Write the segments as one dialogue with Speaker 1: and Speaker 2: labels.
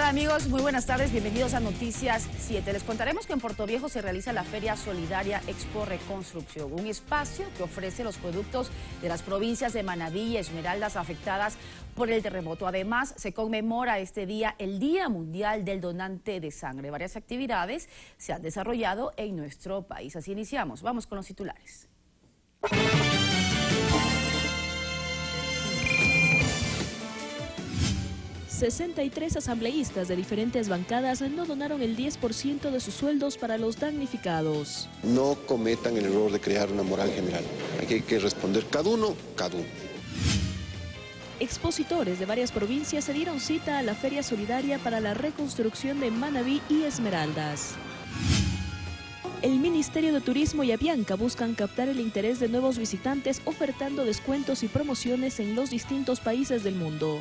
Speaker 1: tal amigos? Muy buenas tardes, bienvenidos a Noticias 7. Les contaremos que en Puerto Viejo se realiza la Feria Solidaria Expo Reconstrucción, un espacio que ofrece los productos de las provincias de Manabí y Esmeraldas afectadas por el terremoto. Además, se conmemora este día el Día Mundial del Donante de Sangre. Varias actividades se han desarrollado en nuestro país. Así iniciamos. Vamos con los titulares.
Speaker 2: 63 asambleístas de diferentes bancadas no donaron el 10% de sus sueldos para los damnificados.
Speaker 3: No cometan el error de crear una moral general. Aquí hay que responder cada uno.
Speaker 2: Expositores de varias provincias se dieron cita a la Feria Solidaria para la reconstrucción de Manabí y Esmeraldas. El Ministerio de Turismo y Avianca buscan captar el interés de nuevos visitantes ofertando descuentos y promociones en los distintos países del mundo.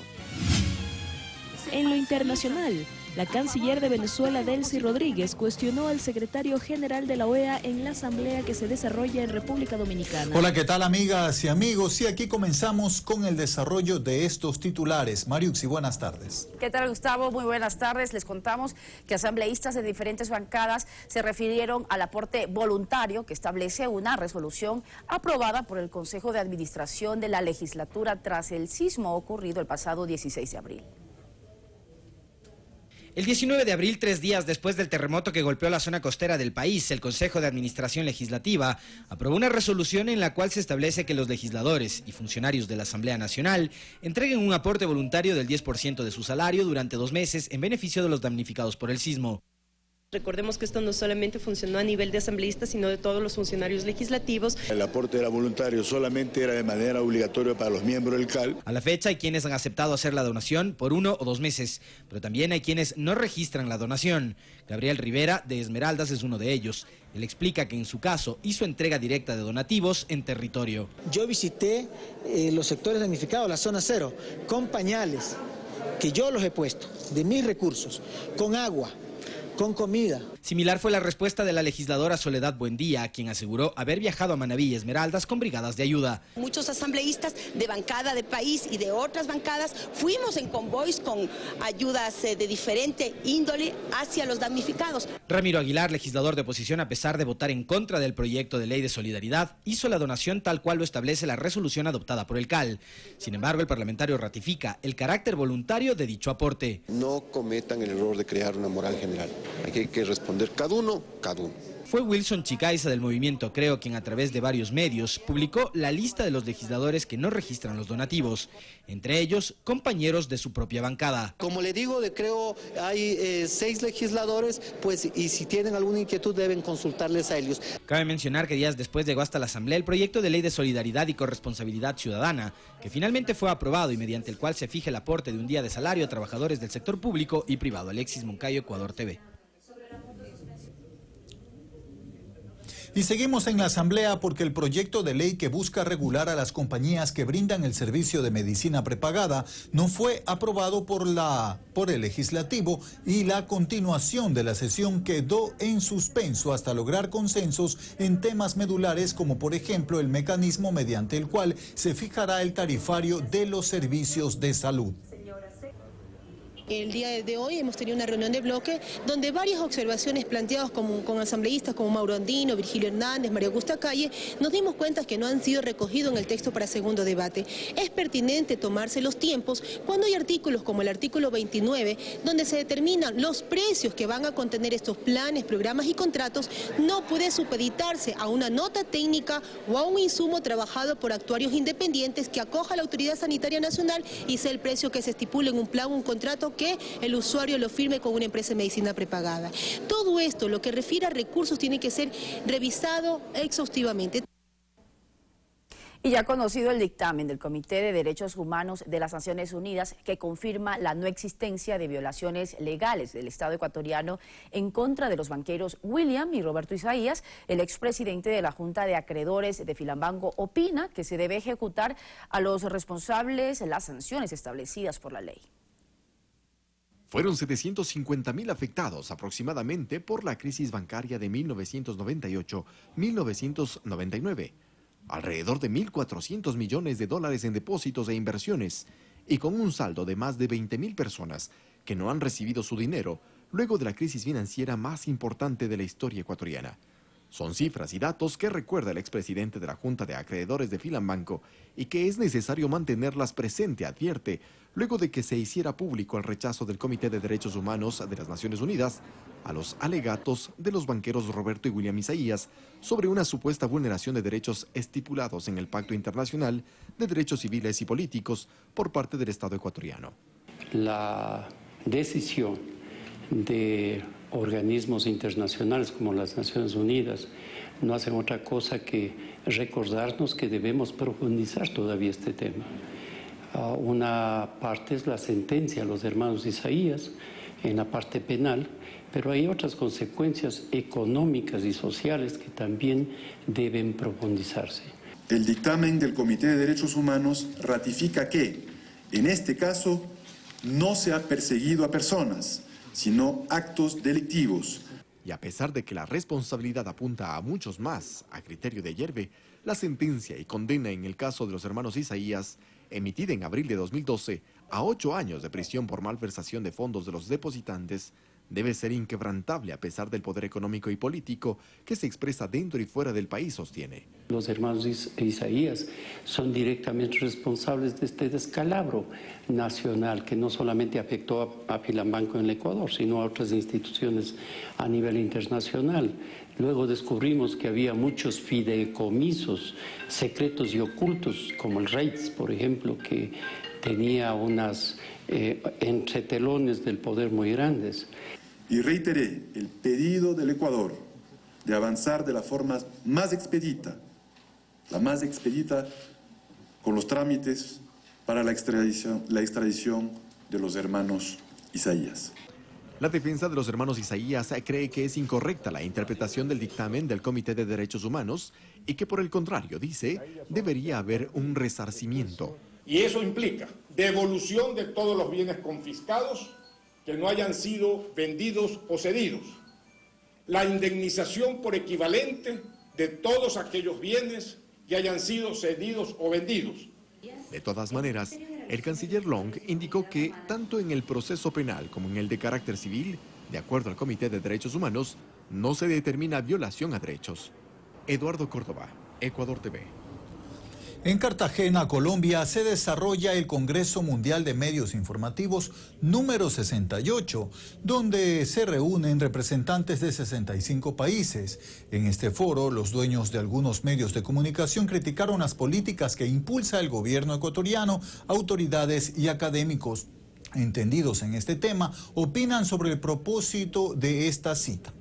Speaker 2: En lo internacional, la canciller de Venezuela, Delcy Rodríguez, cuestionó al secretario general de la OEA en la asamblea que se desarrolla en República Dominicana.
Speaker 4: Hola, ¿qué tal amigas y amigos? Y aquí comenzamos con el desarrollo de estos titulares. Mariuxi, buenas tardes.
Speaker 1: ¿Qué tal, Gustavo? Muy buenas tardes. Les contamos que asambleístas de diferentes bancadas se refirieron al aporte voluntario que establece una resolución aprobada por el Consejo de Administración de la legislatura tras el sismo ocurrido el pasado 16 de abril.
Speaker 5: El 19 de abril, 3 días después del terremoto que golpeó la zona costera del país, el Consejo de Administración Legislativa aprobó una resolución en la cual se establece que los legisladores y funcionarios de la Asamblea Nacional entreguen un aporte voluntario del 10% de su salario durante 2 meses en beneficio de los damnificados por el sismo.
Speaker 6: Recordemos que esto no solamente funcionó a nivel de asambleístas, sino de todos los funcionarios legislativos.
Speaker 7: El aporte era voluntario, solamente era de manera obligatoria para los miembros del CAL.
Speaker 5: A la fecha hay quienes han aceptado hacer la donación por 1 o 2 meses, pero también hay quienes no registran la donación. Gabriel Rivera, de Esmeraldas, es uno de ellos. Él explica que en su caso hizo entrega directa de donativos en territorio.
Speaker 8: Yo visité los sectores damnificados, la zona cero, con pañales, que yo los he puesto, de mis recursos, con agua, con comida.
Speaker 5: Similar fue la respuesta de la legisladora Soledad Buendía, quien aseguró haber viajado a Manabí y Esmeraldas con brigadas de ayuda.
Speaker 9: Muchos asambleístas de bancada de país y de otras bancadas fuimos en convoys con ayudas de diferente índole hacia los damnificados.
Speaker 5: Ramiro Aguilar, legislador de oposición, a pesar de votar en contra del proyecto de ley de solidaridad, hizo la donación tal cual lo establece la resolución adoptada por el CAL. Sin embargo, el parlamentario ratifica el carácter voluntario de dicho aporte.
Speaker 3: No cometan el error de crear una moral general. Aquí hay que responder cada uno.
Speaker 5: Fue Wilson Chicaiza del movimiento Creo quien a través de varios medios publicó la lista de los legisladores que no registran los donativos, entre ellos compañeros de su propia bancada.
Speaker 10: Como le digo, de Creo hay 6 legisladores, pues y si tienen alguna inquietud deben consultarles a ellos.
Speaker 5: Cabe mencionar que días después llegó hasta la Asamblea el proyecto de ley de solidaridad y corresponsabilidad ciudadana, que finalmente fue aprobado y mediante el cual se fija el aporte de un día de salario a trabajadores del sector público y privado. Alexis Moncayo, Ecuador TV.
Speaker 4: Y seguimos en la Asamblea porque el proyecto de ley que busca regular a las compañías que brindan el servicio de medicina prepagada no fue aprobado por el Legislativo y la continuación de la sesión quedó en suspenso hasta lograr consensos en temas medulares como por ejemplo el mecanismo mediante el cual se fijará el tarifario de los servicios de salud.
Speaker 11: El día de hoy hemos tenido una reunión de bloque donde varias observaciones planteadas con asambleístas como Mauro Andino, Virgilio Hernández, María Augusta Calle, nos dimos cuenta que no han sido recogidos en el texto para segundo debate. Es pertinente tomarse los tiempos cuando hay artículos como el artículo 29, donde se determinan los precios que van a contener estos planes, programas y contratos, no puede supeditarse a una nota técnica o a un insumo trabajado por actuarios independientes que acoja la Autoridad Sanitaria Nacional y sea el precio que se estipule en un plan o un contrato que el usuario lo firme con una empresa de medicina prepagada. Todo esto, lo que refiere a recursos, tiene que ser revisado exhaustivamente.
Speaker 1: Y ya conocido el dictamen del Comité de Derechos Humanos de las Naciones Unidas que confirma la no existencia de violaciones legales del Estado ecuatoriano en contra de los banqueros William y Roberto Isaías, el expresidente de la Junta de Acreedores de Filambanco opina que se debe ejecutar a los responsables las sanciones establecidas por la ley.
Speaker 12: Fueron 750.000 afectados aproximadamente por la crisis bancaria de 1998-1999, alrededor de 1.400 millones de dólares en depósitos e inversiones, y con un saldo de más de 20.000 personas que no han recibido su dinero luego de la crisis financiera más importante de la historia ecuatoriana. Son cifras y datos que recuerda el expresidente de la Junta de Acreedores de Filambanco y que es necesario mantenerlas presente, advierte, luego de que se hiciera público el rechazo del Comité de Derechos Humanos de las Naciones Unidas a los alegatos de los banqueros Roberto y William Isaías sobre una supuesta vulneración de derechos estipulados en el Pacto Internacional de Derechos Civiles y Políticos por parte del Estado ecuatoriano.
Speaker 13: La decisión de organismos internacionales como las Naciones Unidas no hacen otra cosa que recordarnos que debemos profundizar todavía este tema. Una parte es la sentencia a los hermanos Isaías en la parte penal, pero hay otras consecuencias económicas y sociales que también deben profundizarse.
Speaker 14: El dictamen del Comité de Derechos Humanos ratifica que, en este caso, no se ha perseguido a personas, sino actos delictivos.
Speaker 12: Y a pesar de que la responsabilidad apunta a muchos más, a criterio de Yerbe, la sentencia y condena en el caso de los hermanos Isaías, emitida en abril de 2012, a 8 años de prisión por malversación de fondos de los depositantes, debe ser inquebrantable a pesar del poder económico y político que se expresa dentro y fuera del país, sostiene.
Speaker 13: Los hermanos Isaías son directamente responsables de este descalabro nacional que no solamente afectó a Filambanco en el Ecuador, sino a otras instituciones a nivel internacional. Luego descubrimos que había muchos fideicomisos secretos y ocultos, como el REITS, por ejemplo, que tenía unas entretelones del poder muy grandes.
Speaker 14: Y reiteré el pedido del Ecuador de avanzar de la forma más expedita, con los trámites para la extradición de los hermanos Isaías.
Speaker 12: La defensa de los hermanos Isaías cree que es incorrecta la interpretación del dictamen del Comité de Derechos Humanos y que por el contrario, dice, debería haber un resarcimiento.
Speaker 15: Y eso implica devolución de todos los bienes confiscados que no hayan sido vendidos o cedidos, la indemnización por equivalente de todos aquellos bienes que hayan sido cedidos o vendidos.
Speaker 12: De todas maneras, el canciller Long indicó que tanto en el proceso penal como en el de carácter civil, de acuerdo al Comité de Derechos Humanos, no se determina violación a derechos. Eduardo Córdoba, Ecuador TV.
Speaker 4: En Cartagena, Colombia, se desarrolla el Congreso Mundial de Medios Informativos número 68, donde se reúnen representantes de 65 países. En este foro, los dueños de algunos medios de comunicación criticaron las políticas que impulsa el gobierno ecuatoriano, autoridades y académicos entendidos en este tema opinan sobre el propósito de esta cita.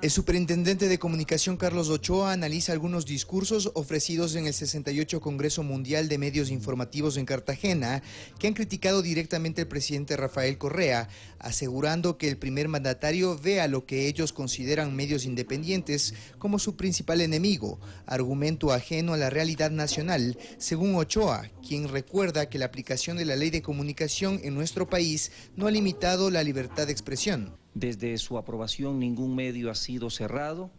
Speaker 16: El superintendente de comunicación Carlos Ochoa analiza algunos discursos ofrecidos en el 68 Congreso Mundial de Medios Informativos en Cartagena que han criticado directamente al presidente Rafael Correa, asegurando que el primer mandatario ve a lo que ellos consideran medios independientes como su principal enemigo, argumento ajeno a la realidad nacional, según Ochoa, quien recuerda que la aplicación de la ley de comunicación en nuestro país no ha limitado la libertad de expresión.
Speaker 17: Desde su aprobación ningún medio ha sido cerrado,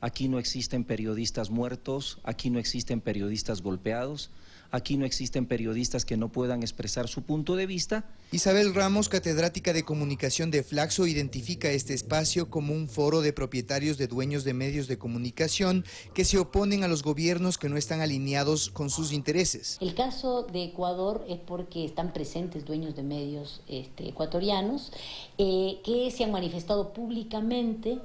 Speaker 17: aquí no existen periodistas muertos, aquí no existen periodistas golpeados, aquí no existen periodistas que no puedan expresar su punto de vista.
Speaker 16: Isabel Ramos, catedrática de comunicación de Flaxo, identifica este espacio como un foro de propietarios de dueños de medios de comunicación que se oponen a los gobiernos que no están alineados con sus intereses.
Speaker 18: El caso de Ecuador es porque están presentes dueños de medios ecuatorianos que se han manifestado públicamente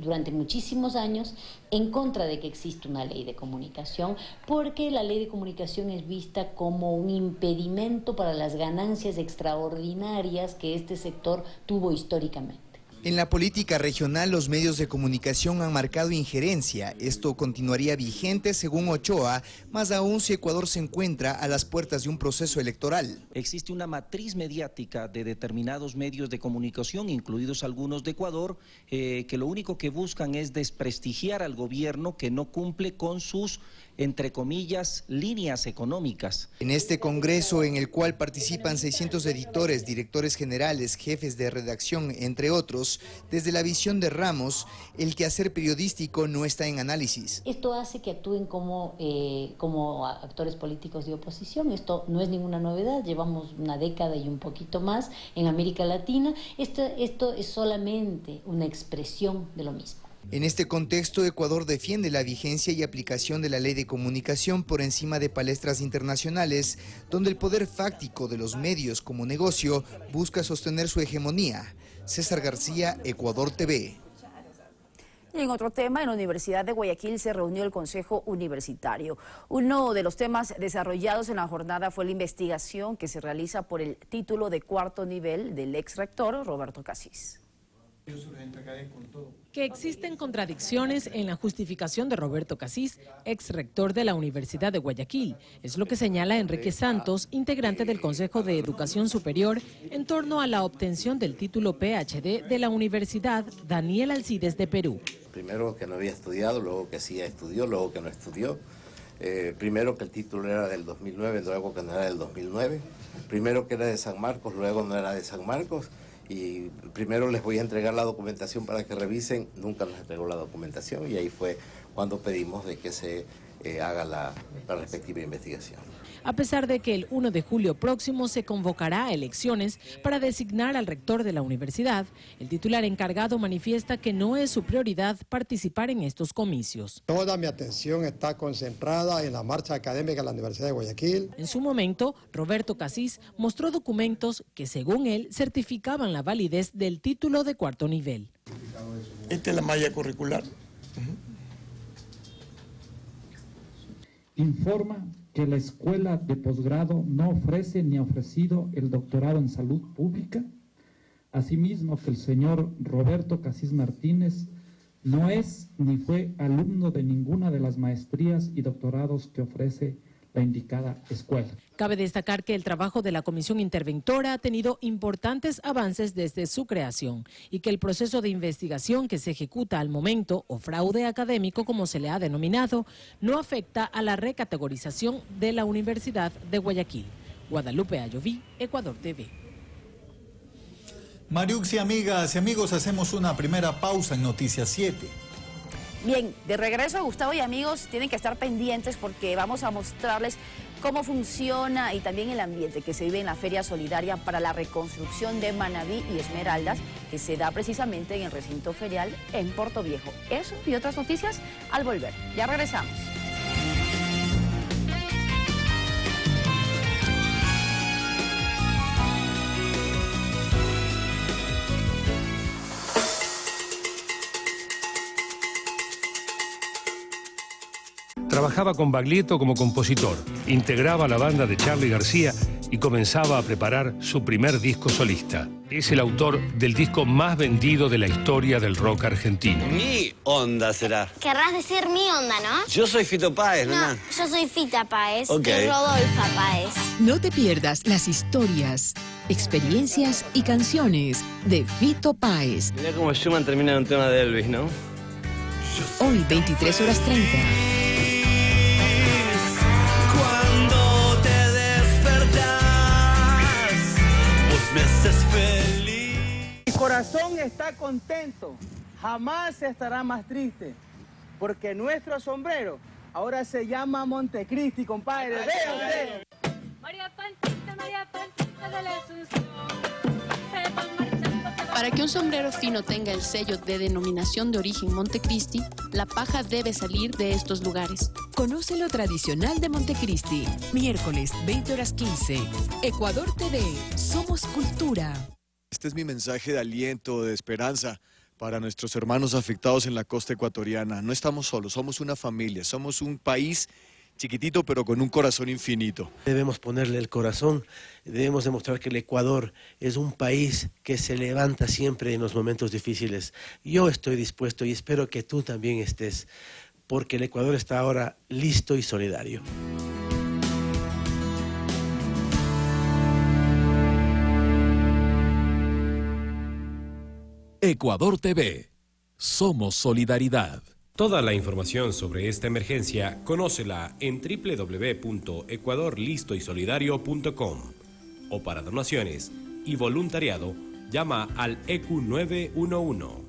Speaker 18: durante muchísimos años en contra de que existe una ley de comunicación, porque la ley de comunicación es vista como un impedimento para las ganancias extraordinarias que este sector tuvo históricamente.
Speaker 16: En la política regional, los medios de comunicación han marcado injerencia. Esto continuaría vigente, según Ochoa, más aún si Ecuador se encuentra a las puertas de un proceso electoral.
Speaker 17: Existe una matriz mediática de determinados medios de comunicación, incluidos algunos de Ecuador, que lo único que buscan es desprestigiar al gobierno que no cumple con sus, entre comillas, líneas económicas.
Speaker 16: En este congreso, en el cual participan 600 editores, directores generales, jefes de redacción, entre otros, medios. Desde la visión de Ramos, el quehacer periodístico no está en análisis.
Speaker 18: Esto hace que actúen como actores políticos de oposición. Esto no es ninguna novedad, llevamos una década y un poquito más en América Latina. Esto es solamente una expresión de lo mismo.
Speaker 16: En este contexto, Ecuador defiende la vigencia y aplicación de la ley de comunicación por encima de palestras internacionales, donde el poder fáctico de los medios como negocio busca sostener su hegemonía. César García, Ecuador TV.
Speaker 1: Y en otro tema, en la Universidad de Guayaquil se reunió el Consejo Universitario. Uno de los temas desarrollados en la jornada fue la investigación que se realiza por el título de cuarto nivel del ex rector Roberto Casís.
Speaker 19: Que existen contradicciones en la justificación de Roberto Casís, ex rector de la Universidad de Guayaquil. Es lo que señala Enrique Santos, integrante del Consejo de Educación Superior, en torno a la obtención del título PhD de la Universidad Daniel Alcides de Perú.
Speaker 20: Primero que no había estudiado, luego que sí estudió, luego que no estudió. Primero que el título era del 2009, luego que no era del 2009. Primero que era de San Marcos, luego no era de San Marcos. Y primero les voy a entregar la documentación para que revisen, nunca nos entregó la documentación y ahí fue cuando pedimos de que se haga la respectiva investigación.
Speaker 19: A pesar de que el 1 de julio próximo se convocará a elecciones para designar al rector de la universidad, el titular encargado manifiesta que no es su prioridad participar en estos comicios.
Speaker 21: Toda mi atención está concentrada en la marcha académica de la Universidad de Guayaquil.
Speaker 19: En su momento, Roberto Casís mostró documentos que, según él, certificaban la validez del título de cuarto nivel.
Speaker 21: Esta es la malla curricular.
Speaker 22: Informa que la escuela de posgrado no ofrece ni ha ofrecido el doctorado en salud pública. Asimismo, que el señor Roberto Casís Martínez no es ni fue alumno de ninguna de las maestrías y doctorados que ofrece la indicada escuela.
Speaker 19: Cabe destacar que el trabajo de la Comisión Interventora ha tenido importantes avances desde su creación y que el proceso de investigación que se ejecuta al momento, o fraude académico como se le ha denominado, no afecta a la recategorización de la Universidad de Guayaquil. Guadalupe Ayoví, Ecuador TV.
Speaker 4: Mariux y amigas y amigos, hacemos una primera pausa en Noticias 7.
Speaker 1: Bien, de regreso, Gustavo y amigos, tienen que estar pendientes porque vamos a mostrarles cómo funciona y también el ambiente que se vive en la Feria Solidaria para la reconstrucción de Manabí y Esmeraldas, que se da precisamente en el recinto ferial en Portoviejo. Eso y otras noticias al volver. Ya regresamos.
Speaker 23: Trabajaba con Baglietto como compositor, integraba la banda de Charly García y comenzaba a preparar su primer disco solista. Es el autor del disco más vendido de la historia del rock argentino.
Speaker 24: Mi onda será.
Speaker 25: Querrás decir mi onda, ¿no?
Speaker 24: Yo soy Fito Páez, ¿no?
Speaker 25: Yo soy Fita Páez
Speaker 24: Ok.
Speaker 25: y Rodolfa Páez.
Speaker 26: No te pierdas las historias, experiencias y canciones de Fito Páez.
Speaker 24: Mirá cómo Schumann termina en un tema de Elvis, ¿no?
Speaker 26: Hoy, 23:30.
Speaker 27: Cuando te despertás, vos me haces feliz.
Speaker 28: Mi corazón está contento, jamás estará más triste, porque nuestro sombrero ahora se llama Montecristi, compadre. ¡Veo!
Speaker 29: María Pantita de la Asunción.
Speaker 30: Para que un sombrero fino tenga el sello de denominación de origen Montecristi, la paja debe salir de estos lugares.
Speaker 26: Conoce lo tradicional de Montecristi. Miércoles, 20:15. Ecuador TV. Somos cultura.
Speaker 31: Este es mi mensaje de aliento, de esperanza para nuestros hermanos afectados en la costa ecuatoriana. No estamos solos, somos una familia, somos un país chiquitito pero con un corazón infinito.
Speaker 32: Debemos ponerle el corazón, debemos demostrar que el Ecuador es un país que se levanta siempre en los momentos difíciles. Yo estoy dispuesto y espero que tú también estés, porque el Ecuador está ahora listo y solidario.
Speaker 33: Ecuador TV. Somos solidaridad.
Speaker 34: Toda la información sobre esta emergencia, conócela en www.ecuadorlistoysolidario.com o para donaciones y voluntariado Llama al EQ 911.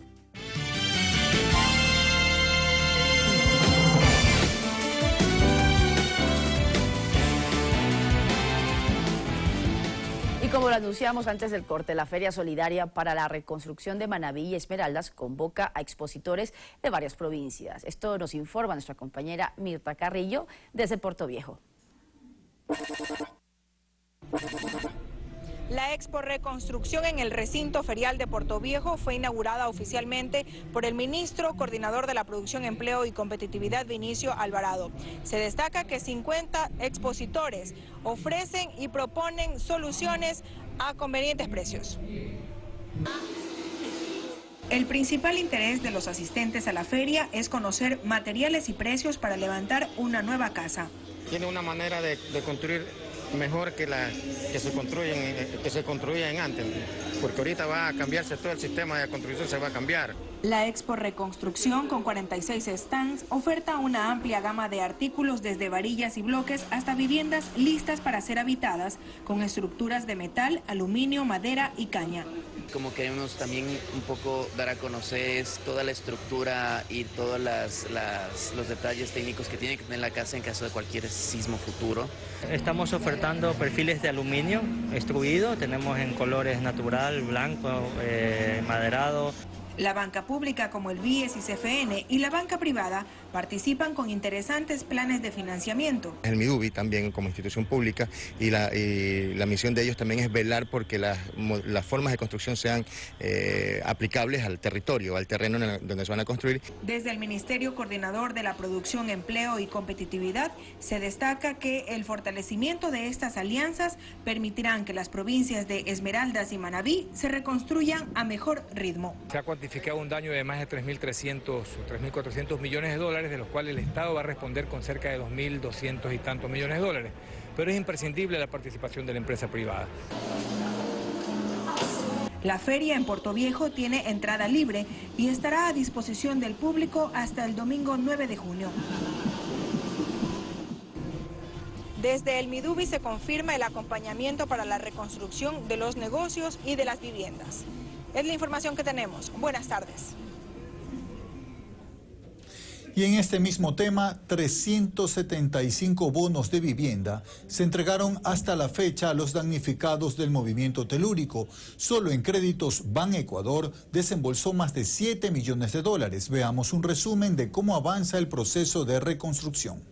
Speaker 1: Y como lo anunciamos antes del corte, la Feria Solidaria para la Reconstrucción de Manabí y Esmeraldas convoca a expositores de varias provincias. Esto nos informa nuestra compañera Mirta Carrillo desde Puerto Viejo.
Speaker 2: La Expo Reconstrucción en el recinto ferial de Puerto Viejo fue inaugurada oficialmente por el ministro coordinador de la Producción, Empleo y Competitividad, Vinicio Alvarado. Se destaca que 50 expositores ofrecen y proponen soluciones a convenientes precios. El principal interés de los asistentes a la feria es conocer materiales y precios para levantar una nueva casa.
Speaker 3: Tiene una manera de construir mejor que se construían antes, porque ahorita va a cambiarse todo el sistema de construcción, se va a cambiar.
Speaker 2: La Expo Reconstrucción, con 46 stands, oferta una amplia gama de artículos desde varillas y bloques hasta viviendas listas para ser habitadas, con estructuras de metal, aluminio, madera y caña.
Speaker 5: Como queremos también un poco dar a conocer toda la estructura y todos los detalles técnicos que tiene que tener la casa en caso de cualquier sismo futuro.
Speaker 6: Estamos ofertando perfiles de aluminio extruido, tenemos en colores natural, blanco, maderado.
Speaker 2: La banca pública como el BIES y CFN y la banca privada participan con interesantes planes de financiamiento.
Speaker 7: El MIDUBI también como institución pública y la misión de ellos también es velar porque las formas de construcción sean aplicables al territorio, al terreno donde se van a construir.
Speaker 2: Desde el Ministerio Coordinador de la Producción, Empleo y Competitividad se destaca que el fortalecimiento de estas alianzas permitirán que las provincias de Esmeraldas y Manabí se reconstruyan a mejor ritmo.
Speaker 8: Se ha cuantificado un daño de más de 3.300 o 3.400 millones de dólares, de los cuales el Estado va a responder con cerca de 2.200 y tantos millones de dólares. Pero es imprescindible la participación de la empresa privada.
Speaker 2: La feria en Puerto Viejo tiene entrada libre y estará a disposición del público hasta el domingo 9 de junio. Desde el MIDUBI se confirma el acompañamiento para la reconstrucción de los negocios y de las viviendas. Es la información que tenemos. Buenas tardes.
Speaker 4: Y en este mismo tema, 375 bonos de vivienda se entregaron hasta la fecha a los damnificados del movimiento telúrico. Solo en créditos Ban Ecuador desembolsó más de 7 millones de dólares. Veamos un resumen de cómo avanza el proceso de reconstrucción.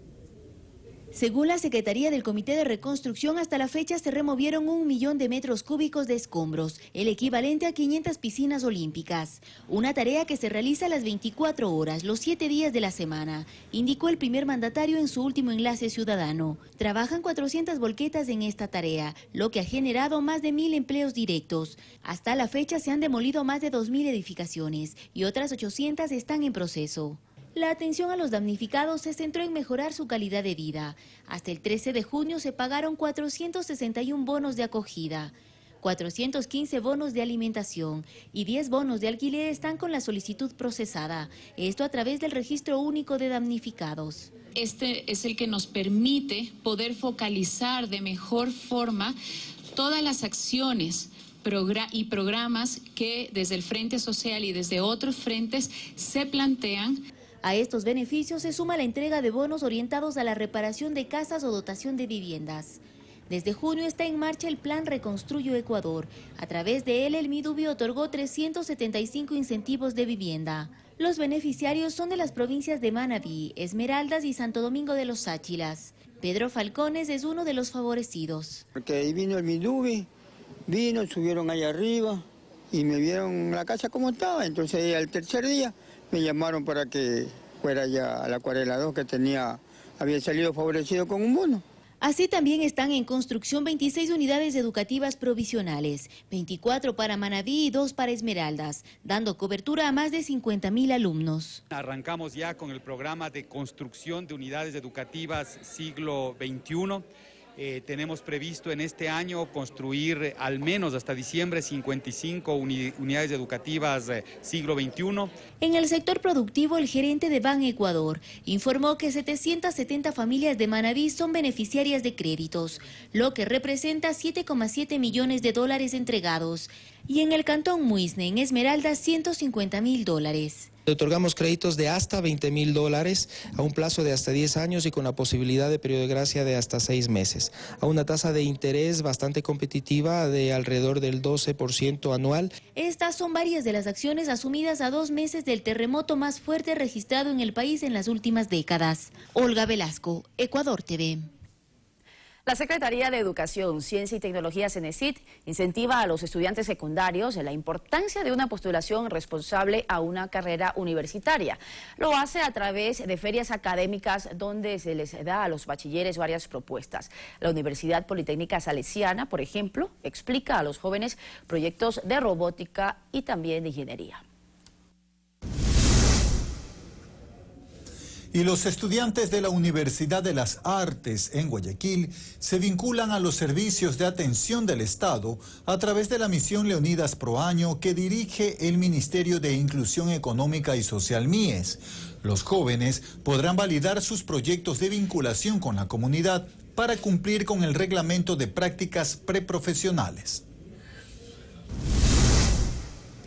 Speaker 9: Según la Secretaría del Comité de Reconstrucción, hasta la fecha se removieron 1 millón de metros cúbicos de escombros, el equivalente a 500 piscinas olímpicas. Una tarea que se realiza a las 24 horas, los 7 días de la semana, indicó el primer mandatario en su último enlace ciudadano. Trabajan 400 volquetas en esta tarea, lo que ha generado más de 1.000 empleos directos. Hasta la fecha se han demolido más de 2.000 edificaciones y otras 800 están en proceso. La atención a los damnificados se centró en mejorar su calidad de vida. Hasta el 13 de junio se pagaron 461 bonos de acogida, 415 bonos de alimentación y 10 bonos de alquiler están con la solicitud procesada. Esto a través del Registro Único de Damnificados.
Speaker 10: Este es el que nos permite poder focalizar de mejor forma todas las acciones y programas que desde el Frente Social y desde otros frentes se plantean.
Speaker 9: A estos beneficios se suma la entrega de bonos orientados a la reparación de casas o dotación de viviendas. Desde junio está en marcha el Plan Reconstruyo Ecuador. A través de él, el MIDUBI otorgó 375 incentivos de vivienda. Los beneficiarios son de las provincias de Manabí, Esmeraldas y Santo Domingo de los Sáchilas. Pedro Falcones es uno de los favorecidos.
Speaker 11: Porque ahí vino el MIDUBI, subieron allá arriba y me vieron la casa como estaba. Entonces al tercer día me llamaron para que fuera ya a la Acuarela 2 que había salido favorecido con un bono.
Speaker 9: Así también están en construcción 26 unidades educativas provisionales, 24 para Manabí y 2 para Esmeraldas, dando cobertura a más de 50.000 alumnos.
Speaker 12: Arrancamos ya con el programa de construcción de unidades educativas siglo XXI. Tenemos previsto en este año construir al menos hasta diciembre 55 unidades educativas siglo XXI.
Speaker 9: En el sector productivo, el gerente de Ban Ecuador informó que 770 familias de Manabí son beneficiarias de créditos, lo que representa 7,7 millones de dólares entregados. Y en el cantón Muisne, en Esmeralda, $150.000.
Speaker 13: Otorgamos créditos de hasta $20.000 a un plazo de hasta 10 años y con la posibilidad de periodo de gracia de hasta 6 meses, a una tasa de interés bastante competitiva de alrededor del 12% anual.
Speaker 9: Estas son varias de las acciones asumidas a 2 meses del terremoto más fuerte registrado en el país en las últimas décadas. Olga Velasco, Ecuador TV.
Speaker 1: La Secretaría de Educación, Ciencia y Tecnología, CENESID, incentiva a los estudiantes secundarios en la importancia de una postulación responsable a una carrera universitaria. Lo hace a través de ferias académicas donde se les da a los bachilleres varias propuestas. La Universidad Politécnica Salesiana, por ejemplo, explica a los jóvenes proyectos de robótica y también de ingeniería.
Speaker 4: Y los estudiantes de la Universidad de las Artes en Guayaquil se vinculan a los servicios de atención del Estado a través de la misión Leonidas Pro Año que dirige el Ministerio de Inclusión Económica y Social MIES. Los jóvenes podrán validar sus proyectos de vinculación con la comunidad para cumplir con el reglamento de prácticas preprofesionales.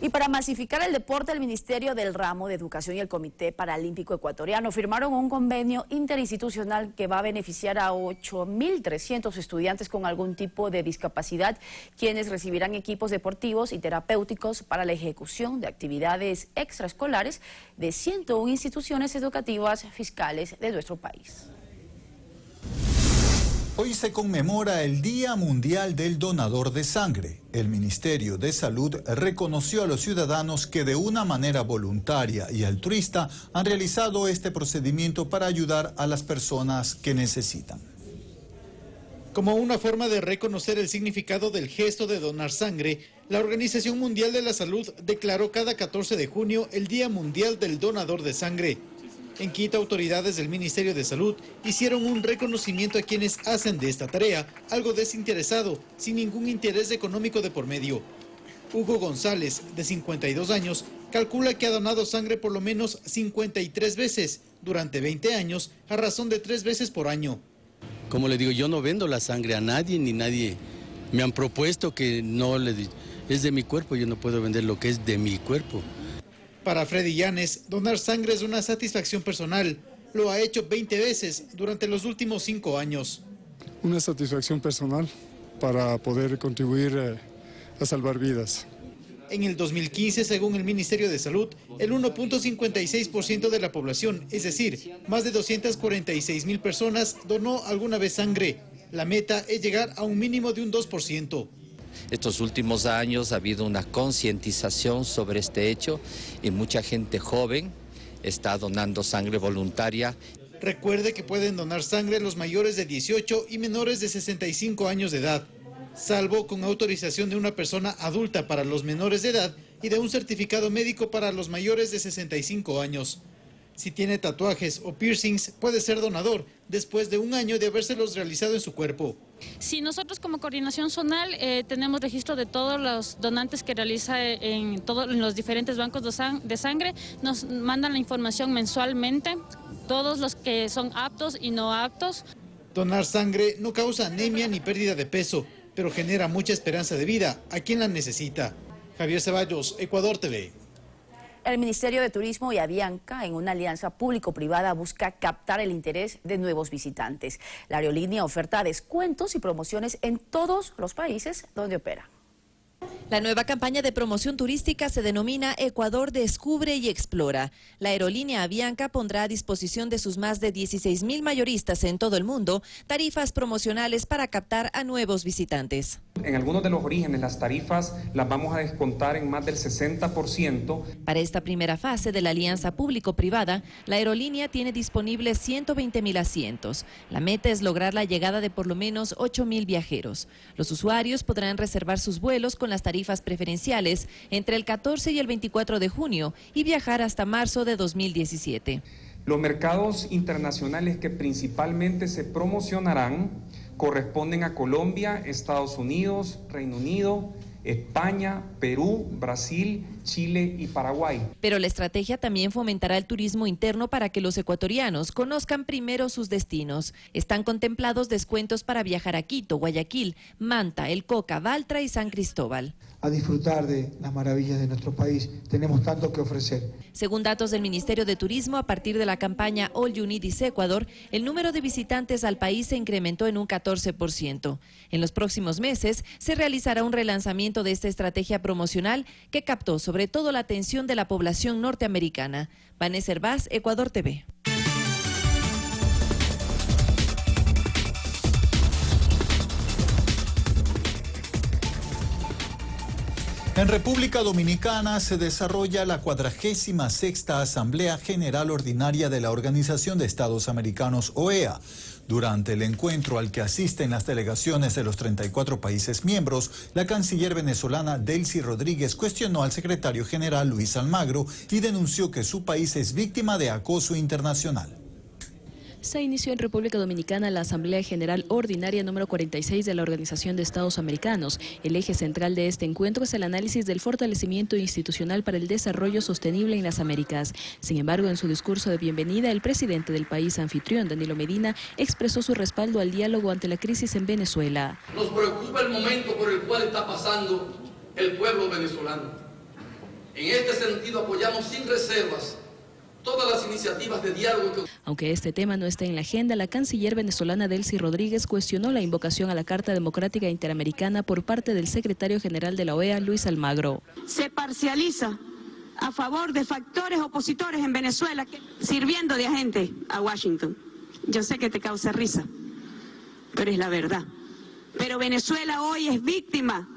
Speaker 1: Y para masificar el deporte, el Ministerio del Ramo de Educación y el Comité Paralímpico Ecuatoriano firmaron un convenio interinstitucional que va a beneficiar a 8.300 estudiantes con algún tipo de discapacidad, quienes recibirán equipos deportivos y terapéuticos para la ejecución de actividades extraescolares de 101 instituciones educativas fiscales de nuestro país.
Speaker 4: Hoy se conmemora el Día Mundial del Donador de Sangre. El Ministerio de Salud reconoció a los ciudadanos que de una manera voluntaria y altruista han realizado este procedimiento para ayudar a las personas que necesitan.
Speaker 14: Como una forma de reconocer el significado del gesto de donar sangre, la Organización Mundial de la Salud declaró cada 14 de junio el Día Mundial del Donador de Sangre. En Quito, autoridades del Ministerio de Salud hicieron un reconocimiento a quienes hacen de esta tarea algo desinteresado, sin ningún interés económico de por medio. Hugo González, de 52 años, calcula que ha donado sangre por lo menos 53 veces durante 20 años, a razón de 3 veces por año.
Speaker 15: Como le digo, yo no vendo la sangre a nadie, ni nadie me han propuesto que no es de mi cuerpo, yo no puedo vender lo que es de mi cuerpo.
Speaker 14: Para Freddy Llanes, donar sangre es una satisfacción personal. Lo ha hecho 20 veces durante los últimos 5 años.
Speaker 16: Una satisfacción personal para poder contribuir a salvar vidas.
Speaker 14: En el 2015, según el Ministerio de Salud, el 1.56% de la población, es decir, más de 246.000 personas, donó alguna vez sangre. La meta es llegar a un mínimo de un 2%.
Speaker 17: Estos últimos años ha habido una concientización sobre este hecho y mucha gente joven está donando sangre voluntaria.
Speaker 14: Recuerde que pueden donar sangre los mayores de 18 y menores de 65 años de edad, salvo con autorización de una persona adulta para los menores de edad y de un certificado médico para los mayores de 65 años. Si tiene tatuajes o piercings, puede ser donador después de un año de habérselos realizado en su cuerpo.
Speaker 18: Sí, nosotros como coordinación zonal tenemos registro de todos los donantes que realiza en los diferentes bancos de sangre. Nos mandan la información mensualmente, todos los que son aptos y no aptos.
Speaker 14: Donar sangre no causa anemia ni pérdida de peso, pero genera mucha esperanza de vida a quien la necesita. Javier Ceballos, Ecuador TV.
Speaker 1: El Ministerio de Turismo y Avianca, en una alianza público-privada, busca captar el interés de nuevos visitantes. La aerolínea oferta descuentos y promociones en todos los países donde opera.
Speaker 19: La nueva campaña de promoción turística se denomina Ecuador Descubre y Explora. La aerolínea Avianca pondrá a disposición de sus más de 16.000 mayoristas en todo el mundo tarifas promocionales para captar a nuevos visitantes.
Speaker 20: En algunos de los orígenes las tarifas las vamos a descontar en más del 60%.
Speaker 19: Para esta primera fase de la alianza público-privada, la aerolínea tiene disponibles 120.000 asientos. La meta es lograr la llegada de por lo menos 8.000 viajeros. Los usuarios podrán reservar sus vuelos con las tarifas preferenciales entre el 14 y el 24 de junio y viajar hasta marzo de 2017.
Speaker 20: Los mercados internacionales que principalmente se promocionarán corresponden a Colombia, Estados Unidos, Reino Unido, España, Perú, Brasil, Chile y Paraguay.
Speaker 19: Pero la estrategia también fomentará el turismo interno para que los ecuatorianos conozcan primero sus destinos. Están contemplados descuentos para viajar a Quito, Guayaquil, Manta, El Coca, Baltra y San Cristóbal.
Speaker 21: A disfrutar de las maravillas de nuestro país. Tenemos tanto que ofrecer.
Speaker 19: Según datos del Ministerio de Turismo, a partir de la campaña All You Need is Ecuador, el número de visitantes al país se incrementó en un 14%. En los próximos meses se realizará un relanzamiento de esta estrategia promocional que captó sobre todo la atención de la población norteamericana. Vanessa Hervás, Ecuador TV.
Speaker 4: En República Dominicana se desarrolla la 46ª Asamblea General Ordinaria de la Organización de Estados Americanos, OEA. Durante el encuentro al que asisten las delegaciones de los 34 países miembros, la canciller venezolana Delcy Rodríguez cuestionó al secretario general Luis Almagro y denunció que su país es víctima de acoso internacional.
Speaker 22: Se inició en República Dominicana la Asamblea General Ordinaria número 46 de la Organización de Estados Americanos. El eje central de este encuentro es el análisis del fortalecimiento institucional para el desarrollo sostenible en las Américas. Sin embargo, en su discurso de bienvenida, el presidente del país anfitrión, Danilo Medina, expresó su respaldo al diálogo ante la crisis en Venezuela.
Speaker 23: Nos preocupa el momento por el cual está pasando el pueblo venezolano. En este sentido, apoyamos sin reservas todas las iniciativas de diálogo.
Speaker 22: Aunque este tema no está en la agenda, la canciller venezolana Delcy Rodríguez cuestionó la invocación a la Carta Democrática Interamericana por parte del secretario general de la OEA, Luis Almagro.
Speaker 24: Se parcializa a favor de factores opositores en Venezuela, sirviendo de agente a Washington. Yo sé que te causa risa, pero es la verdad. Pero Venezuela hoy es víctima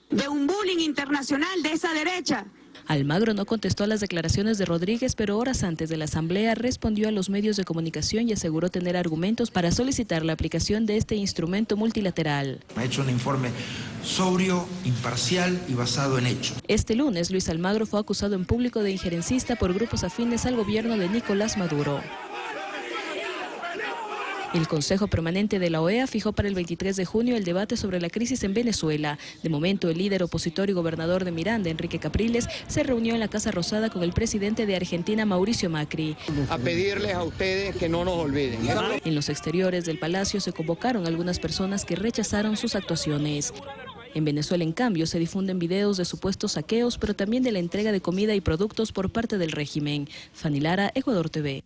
Speaker 24: de un bullying internacional de esa derecha.
Speaker 22: Almagro no contestó a las declaraciones de Rodríguez, pero horas antes de la asamblea respondió a los medios de comunicación y aseguró tener argumentos para solicitar la aplicación de este instrumento multilateral.
Speaker 25: Ha hecho un informe sobrio, imparcial y basado en hechos.
Speaker 22: Este lunes, Luis Almagro fue acusado en público de injerencista por grupos afines al gobierno de Nicolás Maduro. El Consejo Permanente de la OEA fijó para el 23 de junio el debate sobre la crisis en Venezuela. De momento, el líder opositor y gobernador de Miranda, Enrique Capriles, se reunió en la Casa Rosada con el presidente de Argentina, Mauricio Macri.
Speaker 26: A pedirles a ustedes que no nos olviden.
Speaker 22: En los exteriores del palacio se convocaron algunas personas que rechazaron sus actuaciones. En Venezuela, en cambio, se difunden videos de supuestos saqueos, pero también de la entrega de comida y productos por parte del régimen. Fanny Lara, Ecuador TV.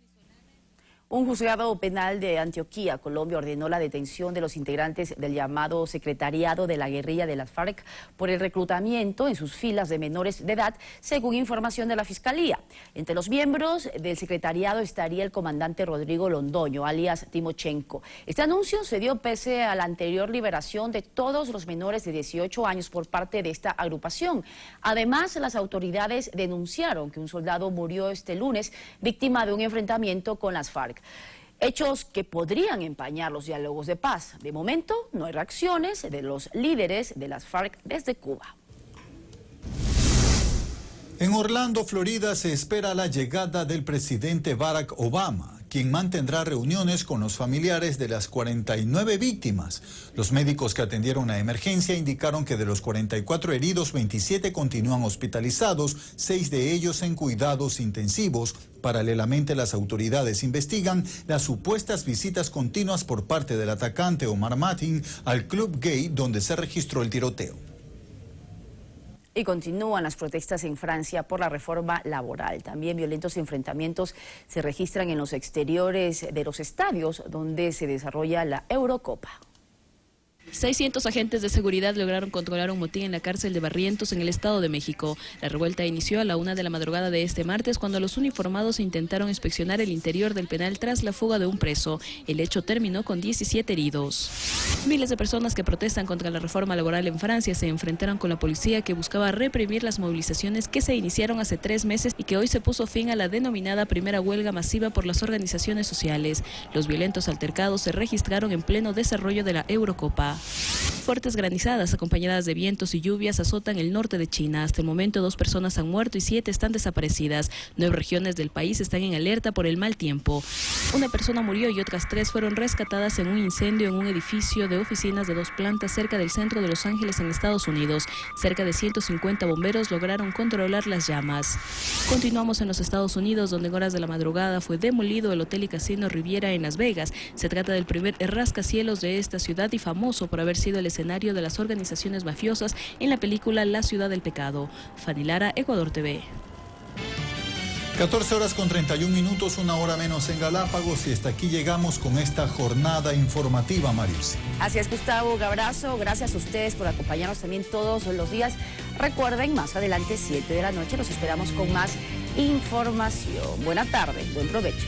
Speaker 1: Un juzgado penal de Antioquia, Colombia, ordenó la detención de los integrantes del llamado Secretariado de la Guerrilla de las FARC por el reclutamiento en sus filas de menores de edad, según información de la Fiscalía. Entre los miembros del secretariado estaría el comandante Rodrigo Londoño, alias Timochenko. Este anuncio se dio pese a la anterior liberación de todos los menores de 18 años por parte de esta agrupación. Además, las autoridades denunciaron que un soldado murió este lunes víctima de un enfrentamiento con las FARC. Hechos que podrían empañar los diálogos de paz. De momento, no hay reacciones de los líderes de las FARC desde Cuba.
Speaker 4: En Orlando, Florida, se espera la llegada del presidente Barack Obama, quien mantendrá reuniones con los familiares de las 49 víctimas. Los médicos que atendieron la emergencia indicaron que de los 44 heridos, 27 continúan hospitalizados, 6 de ellos en cuidados intensivos. Paralelamente, las autoridades investigan las supuestas visitas continuas por parte del atacante Omar Mateen al club gay donde se registró el tiroteo.
Speaker 1: Y continúan las protestas en Francia por la reforma laboral. También violentos enfrentamientos se registran en los exteriores de los estadios donde se desarrolla la Eurocopa.
Speaker 22: 600 agentes de seguridad lograron controlar un motín en la cárcel de Barrientos en el Estado de México. La revuelta inició a la 1 de la madrugada de este martes cuando los uniformados intentaron inspeccionar el interior del penal tras la fuga de un preso. El hecho terminó con 17 heridos. Miles de personas que protestan contra la reforma laboral en Francia se enfrentaron con la policía que buscaba reprimir las movilizaciones que se iniciaron hace 3 meses y que hoy se puso fin a la denominada primera huelga masiva por las organizaciones sociales. Los violentos altercados se registraron en pleno desarrollo de la Eurocopa. Europa. Fuertes granizadas acompañadas de vientos y lluvias azotan el norte de China. Hasta el momento 2 personas han muerto y 7 están desaparecidas. 9 regiones del país están en alerta por el mal tiempo. Una persona murió y otras 3 fueron rescatadas en un incendio en un edificio de oficinas de 2 plantas cerca del centro de Los Ángeles en Estados Unidos. Cerca de 150 bomberos lograron controlar las llamas. Continuamos en los Estados Unidos, donde en horas de la madrugada fue demolido el hotel y casino Riviera en Las Vegas. Se trata del primer rascacielos de esta ciudad y famoso por haber sido el escenario de las organizaciones mafiosas en la película La Ciudad del Pecado. Fanny Lara, Ecuador TV.
Speaker 4: 14 horas con 31 minutos, 1 hora menos en Galápagos, y hasta aquí llegamos con esta jornada informativa, Marius.
Speaker 1: Así es, Gustavo, un abrazo. Gracias a ustedes por acompañarnos también todos los días. Recuerden, más adelante, 7 de la noche, los esperamos con más información. Buena tarde, buen provecho.